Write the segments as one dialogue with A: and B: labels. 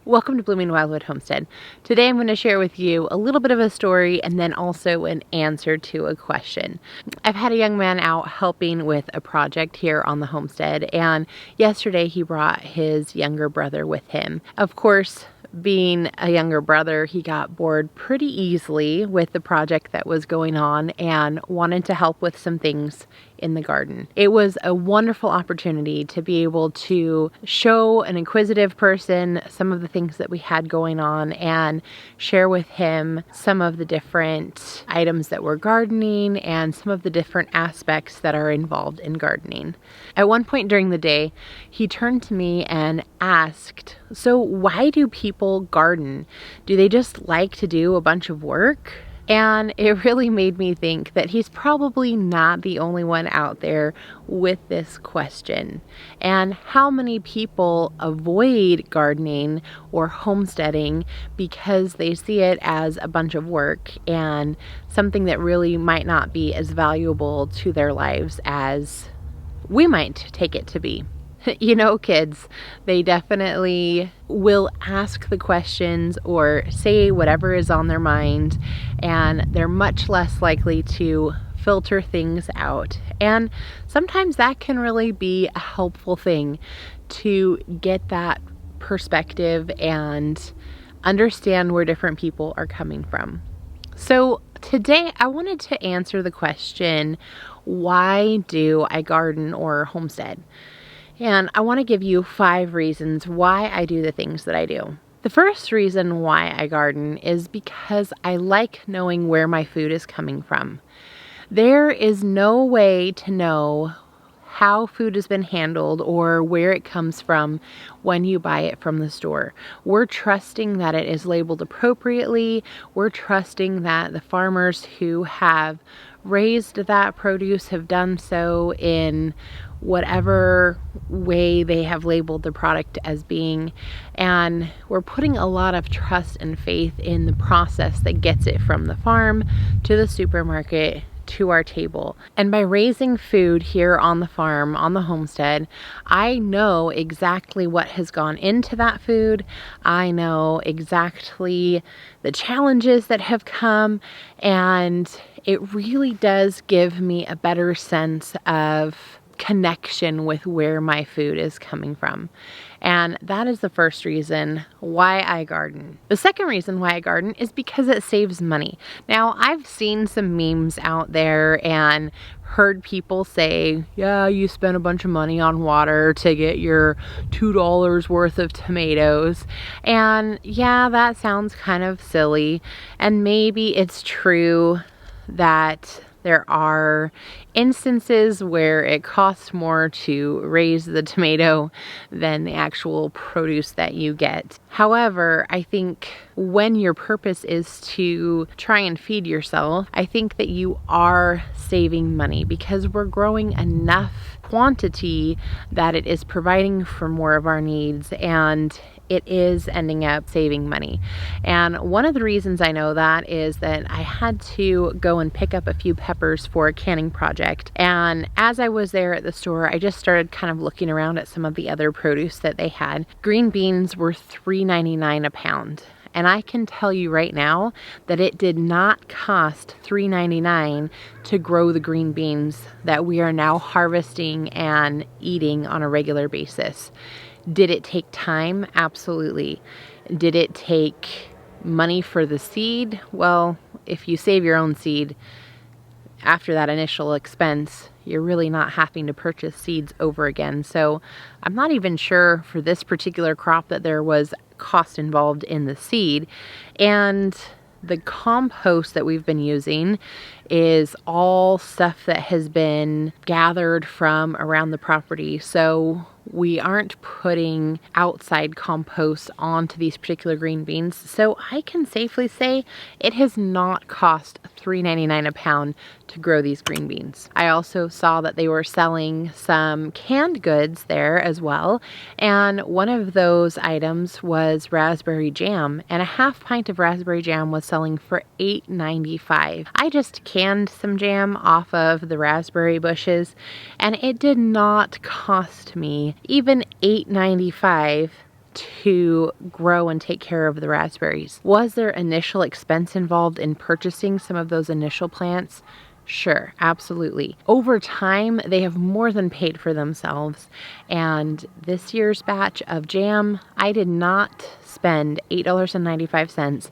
A: Welcome to Blooming Wildwood Homestead. Today I'm going to share with you a little bit of a story and then also an answer to a question. I've had a young man out helping with a project here on the homestead, and yesterday he brought his younger brother with him. Of course, being a younger brother, he got bored pretty easily with the project that was going on and wanted to help with some things in the garden. It was a wonderful opportunity to be able to show an inquisitive person some of the things that we had going on and share with him some of the different items that we're gardening and some of the different aspects that are involved in gardening. At one point during the day, he turned to me and asked, "So why do people garden? Do they just like to do a bunch of work?" And it really made me think that he's probably not the only one out there with this question. And how many people avoid gardening or homesteading because they see it as a bunch of work and something that really might not be as valuable to their lives as we might take it to be. You know, kids, they definitely will ask the questions or say whatever is on their mind, and they're much less likely to filter things out. And sometimes that can really be a helpful thing to get that perspective and understand where different people are coming from. So today I wanted to answer the question, why do I garden or homestead? And I want to give you 5 reasons why I do the things that I do. The first reason why I garden is because I like knowing where my food is coming from. There is no way to know how food has been handled or where it comes from when you buy it from the store. We're trusting that it is labeled appropriately. We're trusting that the farmers who have raised that produce have done so in whatever way they have labeled the product as being, and we're putting a lot of trust and faith in the process that gets it from the farm to the supermarket to our table. And by raising food here on the farm, on the homestead, I know exactly what has gone into that food. I know exactly the challenges that have come, and it really does give me a better sense of connection with where my food is coming from. And that is the first reason why I garden. The second reason why I garden is because it saves money. Now, I've seen some memes out there and heard people say, yeah, you spent a bunch of money on water to get your $2 worth of tomatoes. And yeah, that sounds kind of silly. And maybe it's true that there are instances where it costs more to raise the tomato than the actual produce that you get. However, I think when your purpose is to try and feed yourself, I think that you are saving money because we're growing enough quantity that it is providing for more of our needs, and it is ending up saving money. And one of the reasons I know that is that I had to go and pick up a few peppers for a canning project. And as I was there at the store, I just started kind of looking around at some of the other produce that they had. Green beans were $3.99 a pound. And I can tell you right now that it did not cost $3.99 to grow the green beans that we are now harvesting and eating on a regular basis. Did it take time? Absolutely. Did it take money for the seed? Well, if you save your own seed, after that initial expense, you're really not having to purchase seeds over again. So I'm not even sure for this particular crop that there was cost involved in the seed. And the compost that we've been using is all stuff that has been gathered from around the property. So we aren't putting outside compost onto these particular green beans. So I can safely say it has not cost $3.99 a pound to grow these green beans. I also saw that they were selling some canned goods there as well. And one of those items was raspberry jam, and a half pint of raspberry jam was selling for $8.95. I just canned some jam off of the raspberry bushes, and it did not cost me even $8.95 to grow and take care of the raspberries. Was there initial expense involved in purchasing some of those initial plants? Sure, absolutely. Over time, they have more than paid for themselves. And this year's batch of jam, I did not spend $8.95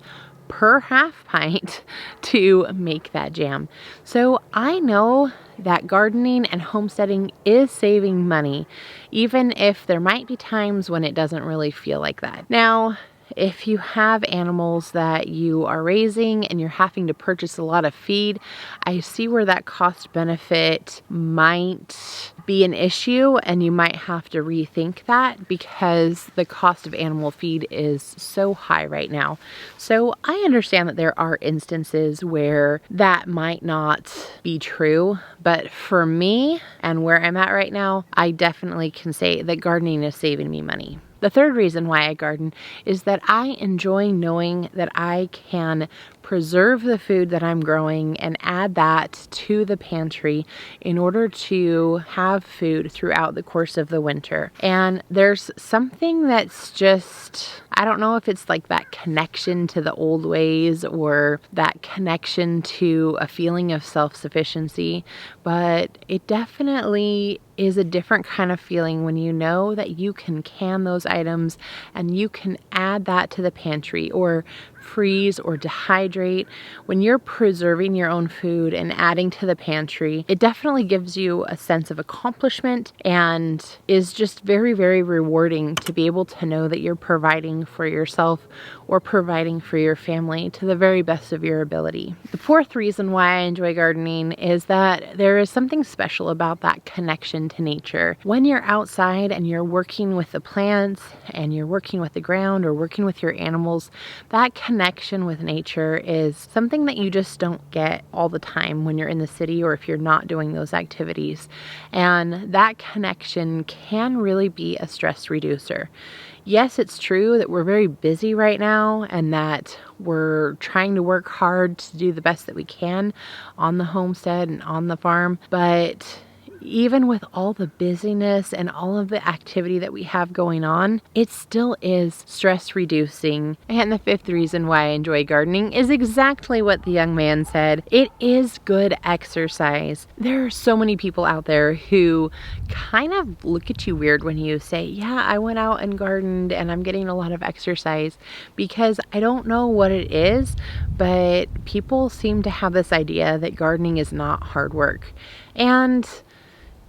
A: per half pint to make that jam. So I know that gardening and homesteading is saving money, even if there might be times when it doesn't really feel like that. Now, if you have animals that you are raising and you're having to purchase a lot of feed, I see where that cost benefit might be an issue, and you might have to rethink that because the cost of animal feed is so high right now. So I understand that there are instances where that might not be true, but for me and where I'm at right now, I definitely can say that gardening is saving me money. The third reason why I garden is that I enjoy knowing that I can preserve the food that I'm growing and add that to the pantry in order to have food throughout the course of the winter. And there's something that's just, I don't know if it's like that connection to the old ways or that connection to a feeling of self-sufficiency, but it definitely is a different kind of feeling when you know that you can can those items and you can add that to the pantry or freeze or dehydrate. When you're preserving your own food and adding to the pantry, it definitely gives you a sense of accomplishment and is just very, very rewarding to be able to know that you're providing for yourself or providing for your family to the very best of your ability. The fourth reason why I enjoy gardening is that there is something special about that connection to nature. When you're outside and you're working with the plants and you're working with the ground or working with your animals, that connection with nature is something that you just don't get all the time when you're in the city or if you're not doing those activities. And that connection can really be a stress reducer. Yes, it's true that we're very busy right now and that we're trying to work hard to do the best that we can on the homestead and on the farm, but even with all the busyness and all of the activity that we have going on, it still is stress reducing. And the fifth reason why I enjoy gardening is exactly what the young man said. It is good exercise. There are so many people out there who kind of look at you weird when you say, yeah, I went out and gardened and I'm getting a lot of exercise, because I don't know what it is, but people seem to have this idea that gardening is not hard work. And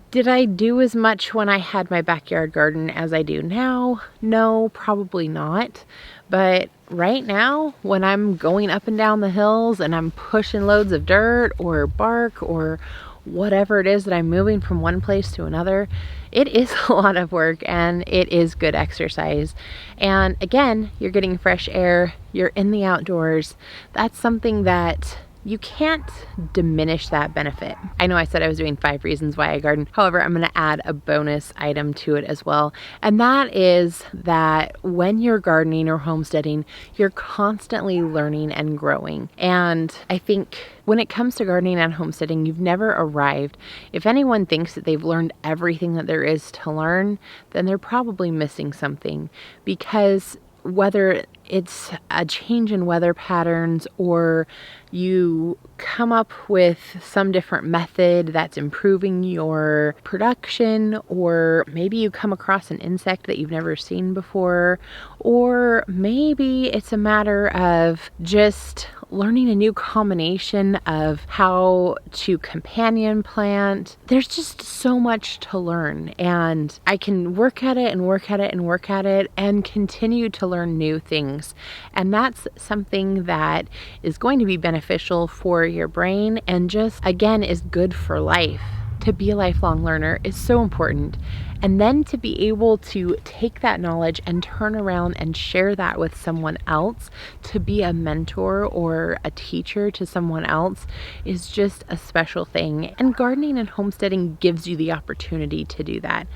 A: did I do as much when I had my backyard garden as I do now? No, probably not. But right now, when I'm going up and down the hills and I'm pushing loads of dirt or bark or whatever it is that I'm moving from one place to another, it is a lot of work and it is good exercise. And again, you're getting fresh air, you're in the outdoors. That's something that you can't diminish that benefit. I know I said I was doing 5 reasons why I garden. However, I'm going to add a bonus item to it as well. And that is that when you're gardening or homesteading, you're constantly learning and growing. And I think when it comes to gardening and homesteading, you've never arrived. If anyone thinks that they've learned everything that there is to learn, then they're probably missing something, because whether it's a change in weather patterns or you come up with some different method that's improving your production, or maybe you come across an insect that you've never seen before, or maybe it's a matter of just learning a new combination of how to companion plant. There's just so much to learn, and I can work at it and work at it and work at it and continue to learn new things. And that's something that is going to be beneficial for your brain and just, again, is good for life. To be a lifelong learner is so important. And then to be able to take that knowledge and turn around and share that with someone else, to be a mentor or a teacher to someone else, is just a special thing. And gardening and homesteading gives you the opportunity to do that.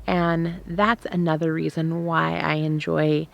A: And that's another reason why I enjoy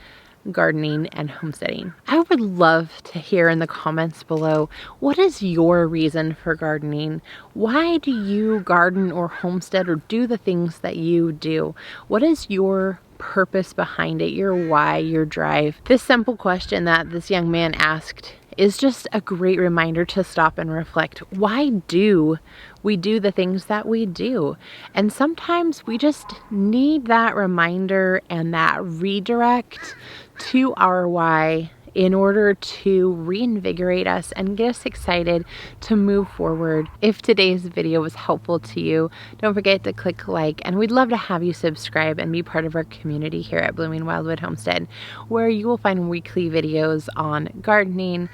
A: gardening and homesteading. I would love to hear in the comments below, what is your reason for gardening? Why do you garden or homestead or do the things that you do? What is your purpose behind it, your why, your drive. This simple question that this young man asked is just a great reminder to stop and reflect. Why do we do the things that we do? And sometimes we just need that reminder and that redirect to our why in order to reinvigorate us and get us excited to move forward. If today's video was helpful to you, don't forget to click like, and we'd love to have you subscribe and be part of our community here at Blooming Wildwood Homestead, where you will find weekly videos on gardening,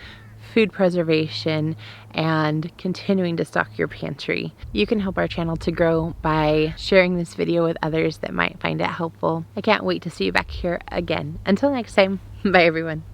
A: food preservation, and continuing to stock your pantry. You can help our channel to grow by sharing this video with others that might find it helpful. I can't wait to see you back here again. Until next time, bye everyone.